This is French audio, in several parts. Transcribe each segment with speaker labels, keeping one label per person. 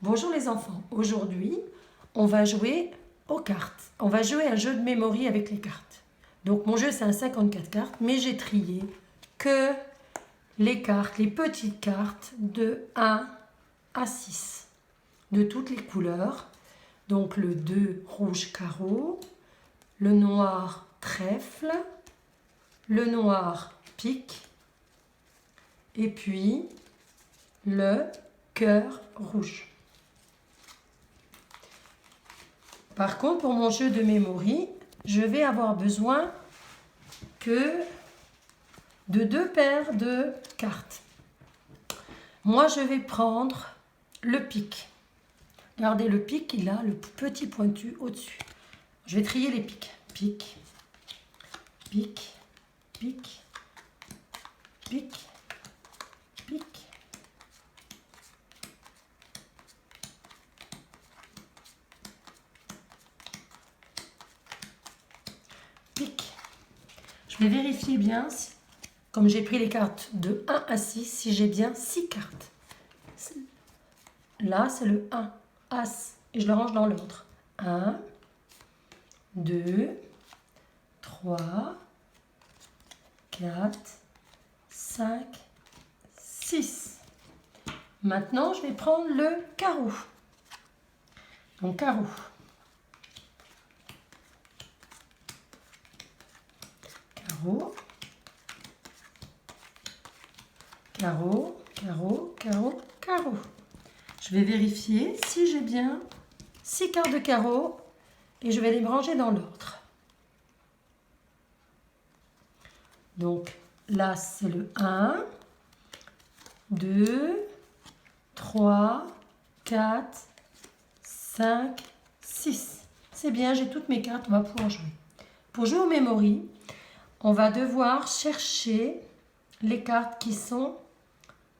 Speaker 1: Bonjour les enfants, aujourd'hui on va jouer aux cartes. On va jouer à un jeu de memory avec les cartes. Donc mon jeu c'est un 54 cartes, mais j'ai trié que les cartes, les petites cartes de 1 à 6, de toutes les couleurs. Donc le 2 rouge carreau, le noir trèfle, le noir pique, et puis le cœur rouge. Par contre, pour mon jeu de memory, je vais avoir besoin que de 2 paires de cartes. Moi, je vais prendre le pic. Regardez, le pic, il a le petit pointu au-dessus. Je vais trier les pics. Pic, pic, pic, pic, pic. Pic. Je vais vérifier bien, comme j'ai pris les cartes de 1 à 6, si j'ai bien 6 cartes. Là, c'est le 1, As, et je le range dans l'ordre. 1, 2, 3, 4, 5, 6. Maintenant, je vais prendre le carreau. Donc, carreau. Carreau. Carreau, carreau, carreau, carreau. Je vais vérifier si j'ai bien 6 cartes de carreau et je vais les ranger dans l'ordre. Donc là, c'est le 1, 2, 3, 4, 5, 6. C'est bien, j'ai toutes mes cartes, on va pouvoir jouer. Pour jouer au memory, on va devoir chercher les cartes qui sont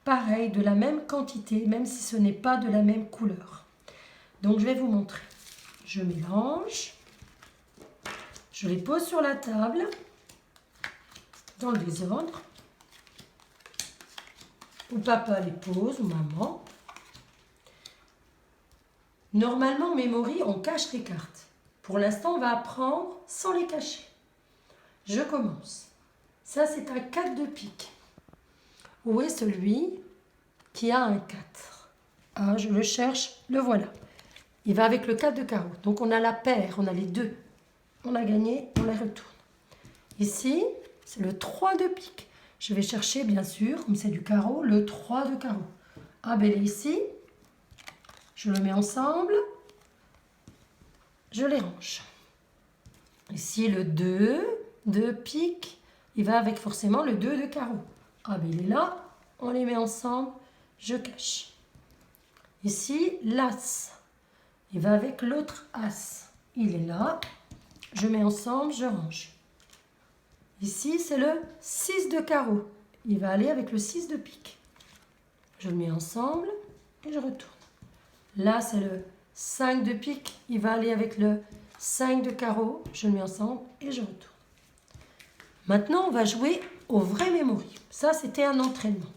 Speaker 1: pareilles, de la même quantité, même si ce n'est pas de la même couleur. Donc je vais vous montrer. Je mélange, je les pose sur la table, dans le désordre, ou papa les pose, ou maman. Normalement, en memory, on cache les cartes. Pour l'instant, on va apprendre sans les cacher. Je commence. Ça, c'est un 4 de pique. Où est celui qui a un 4? Ah, je le cherche, le voilà. Il va avec le 4 de carreau. Donc, on a la paire, on a les deux. On a gagné, on les retourne. Ici, c'est le 3 de pique. Je vais chercher, bien sûr, comme c'est du carreau, le 3 de carreau. Ah, ben ici, je le mets ensemble. Je les range. Ici, le 2 de pique. Il va avec forcément le 2 de carreau. Ah, ben il est là. On les met ensemble. Je cache. Ici, l'as. Il va avec l'autre as. Il est là. Je mets ensemble, je range. Ici, c'est le 6 de carreau. Il va aller avec le 6 de pique. Je le mets ensemble et je retourne. Là, c'est le 5 de pique. Il va aller avec le 5 de carreau. Je le mets ensemble et je retourne. Maintenant, on va jouer au vrai memory. Ça, c'était un entraînement.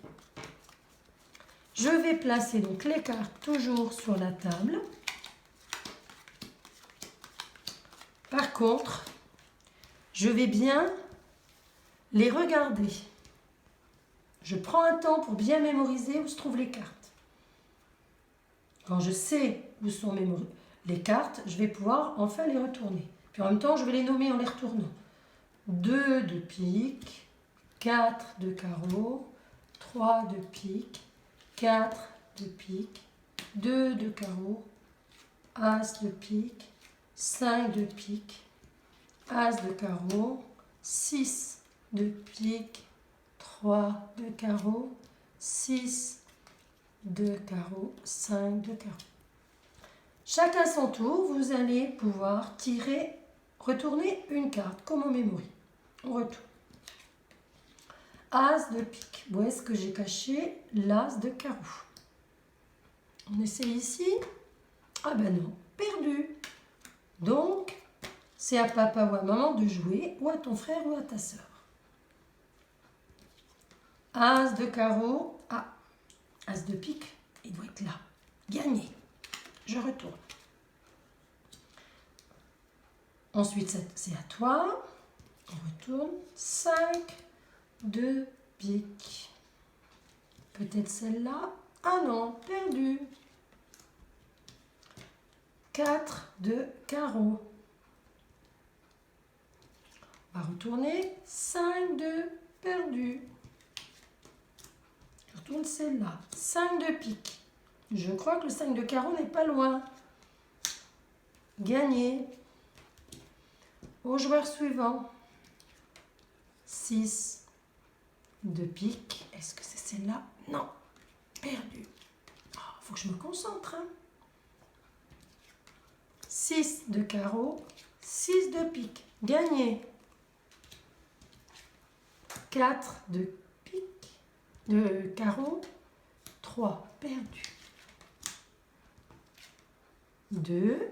Speaker 1: Je vais placer donc les cartes toujours sur la table. Par contre, je vais bien les regarder. Je prends un temps pour bien mémoriser où se trouvent les cartes. Quand je sais où sont les cartes, je vais pouvoir enfin les retourner. Puis en même temps, je vais les nommer en les retournant. 2 de pique, 4 de carreau, 3 de pique, 4 de pique, 2 de carreau, as de pique, 5 de pique, as de carreau, 6 de pique, 3 de carreau, 6 de carreau, 5 de carreau. Chacun son tour, vous allez pouvoir tirer, retourner une carte, comme au memory. On retourne. As de pique. Où est-ce que j'ai caché l'as de carreau? On essaie ici. Ah ben non, perdu. Donc, c'est à papa ou à maman de jouer, ou à ton frère ou à ta sœur. As de carreau. Ah, as de pique, il doit être là. Gagné. Je retourne. Ensuite, c'est à toi. On retourne. 5 de pique. Peut-être celle-là. Ah non, perdu. 4 de carreau. On va retourner. 5 de perdu. Je retourne celle-là. 5 de pique. Je crois que le 5 de carreau n'est pas loin. Gagné. Au joueur suivant. 6 de pique. Est-ce que c'est celle-là? Non. Perdu. Faut que je me concentre. 6 de carreau. 6 de pique. Gagné. 4 de pique. De carreau. 3. Perdu. 2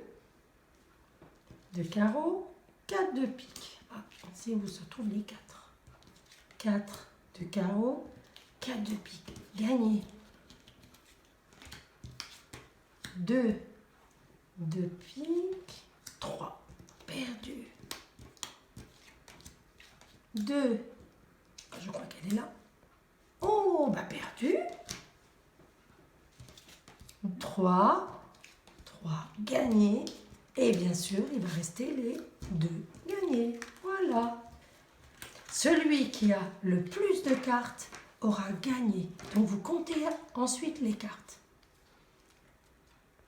Speaker 1: de carreau, 4 de pique. Ah, ici où se trouvent les 4. 4 de carreau, 4 de pique. Gagné. 2 de pique, 3. Perdu. 2. Je crois qu'elle est là. Oh, bah perdu. 3. 3 gagnés. Et bien sûr, il va rester les 2 gagnés. Voilà. Celui qui a le plus de cartes aura gagné. Donc vous comptez ensuite les cartes.